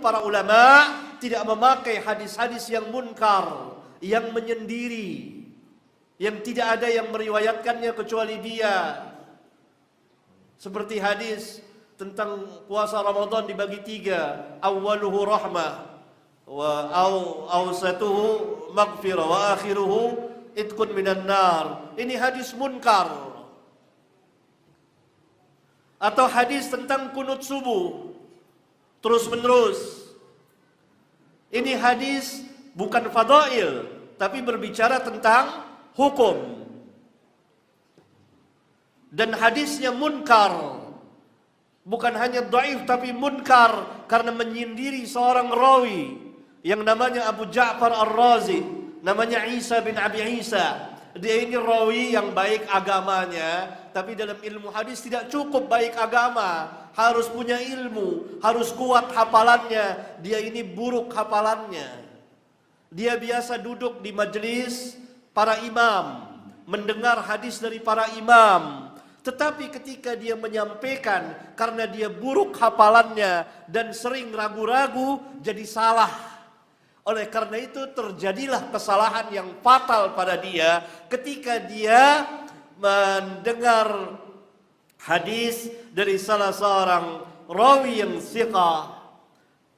Para ulama tidak memakai hadis-hadis yang munkar, yang menyendiri, yang tidak ada yang meriwayatkannya kecuali dia. Seperti hadis tentang puasa Ramadan dibagi tiga, awwaluhu rahmah, wa awsatuhu maghfirah, wa akhiruhu itqun minan nar. Ini hadis munkar. Atau hadis tentang kunut subuh terus menerus. Ini hadis bukan fadail, tapi berbicara tentang hukum. Dan hadisnya munkar. Bukan hanya dhaif tapi munkar karena menyindiri seorang rawi yang namanya Abu Ja'far Ar-Razi, namanya Isa bin Abi Isa. Dia ini rawi yang baik agamanya, tapi dalam ilmu hadis tidak cukup baik agama, harus punya ilmu, harus kuat hafalannya. Dia ini buruk hafalannya. Dia biasa duduk di majelis para imam, mendengar hadis dari para imam. Tetapi ketika dia menyampaikan, karena dia buruk hafalannya dan sering ragu-ragu, jadi salah. Oleh karena itu terjadilah kesalahan yang fatal pada dia ketika dia mendengar hadis dari salah seorang rawi yang thiqah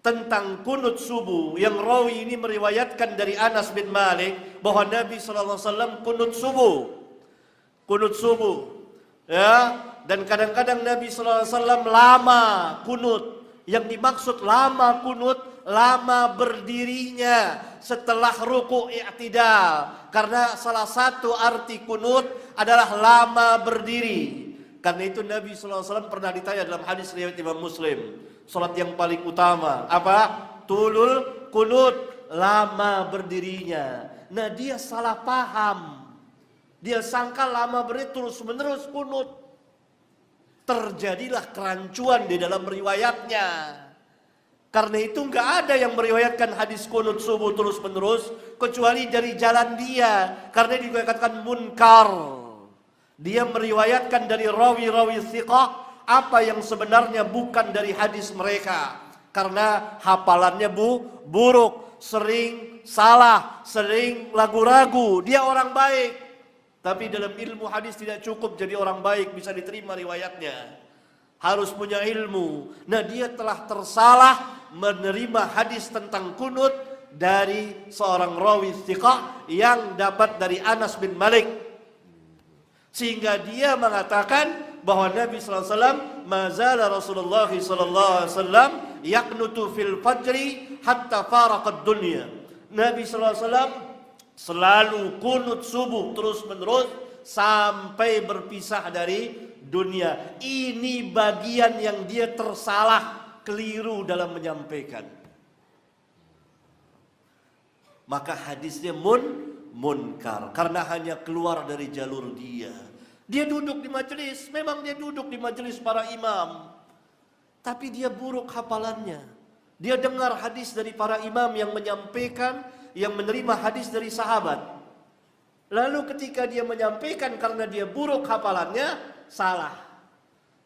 tentang kunut subuh, yang rawi ini meriwayatkan dari Anas bin Malik bahwa Nabi SAW kunut subuh, ya. Dan kadang-kadang Nabi SAW lama kunut. Yang dimaksud lama kunut, lama berdirinya setelah ruku' i'tidal. Karena salah satu arti kunut adalah lama berdiri. Karena itu Nabi SAW pernah ditanya dalam hadis riwayat Imam Muslim, salat yang paling utama apa? Tulul kunut, lama berdirinya. Nah, dia salah paham. Dia sangka lama berdiri terus menerus kunut. Terjadilah kerancuan di dalam riwayatnya. Karena itu nggak ada yang meriwayatkan hadis kunut subuh terus menerus kecuali dari jalan dia. Karena dikatakan munkar. Dia meriwayatkan dari rawi-rawi thiqah apa yang sebenarnya bukan dari hadis mereka. Karena hafalannya buruk, sering salah, sering ragu-ragu. Dia orang baik. Tapi dalam ilmu hadis tidak cukup jadi orang baik bisa diterima riwayatnya. Harus punya ilmu. Nah, dia telah tersalah menerima hadis tentang kunut dari seorang rawi thiqah yang dapat dari Anas bin Malik. Sehingga dia mengatakan bahwa Nabi SAW, mazala Rasulullah SAW yaqnutu fil fajri hatta faraqad dunya. Nabi SAW selalu kunut subuh terus menerus sampai berpisah dari dunia. Ini bagian yang dia tersalah, keliru dalam menyampaikan. Maka hadisnya munkar karena hanya keluar dari jalur dia. Dia duduk di majelis, memang dia duduk di majelis para imam, tapi dia buruk hafalannya. Dia dengar hadis dari para imam yang menyampaikan, yang menerima hadis dari sahabat. Lalu ketika dia menyampaikan karena dia buruk hafalannya, salah.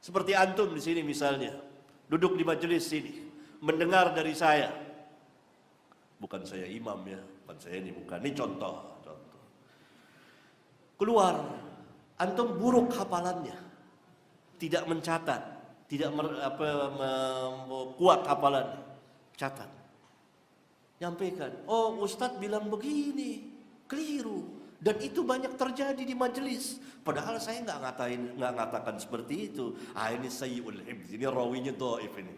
Seperti antum di sini misalnya, duduk di majelis sini, mendengar dari saya. Bukan saya imam ya, bukan saya ini, bukan. Ini contoh. Keluar, antum buruk hafalannya, tidak mencatat, tidak kuat hafalannya, catat. Nyampaikan, oh Ustadz bilang begini, keliru. Dan itu banyak terjadi di majelis. Padahal saya nggak ngatakan seperti itu. Ini sayyul hibz, ini rawinya dhaif ini.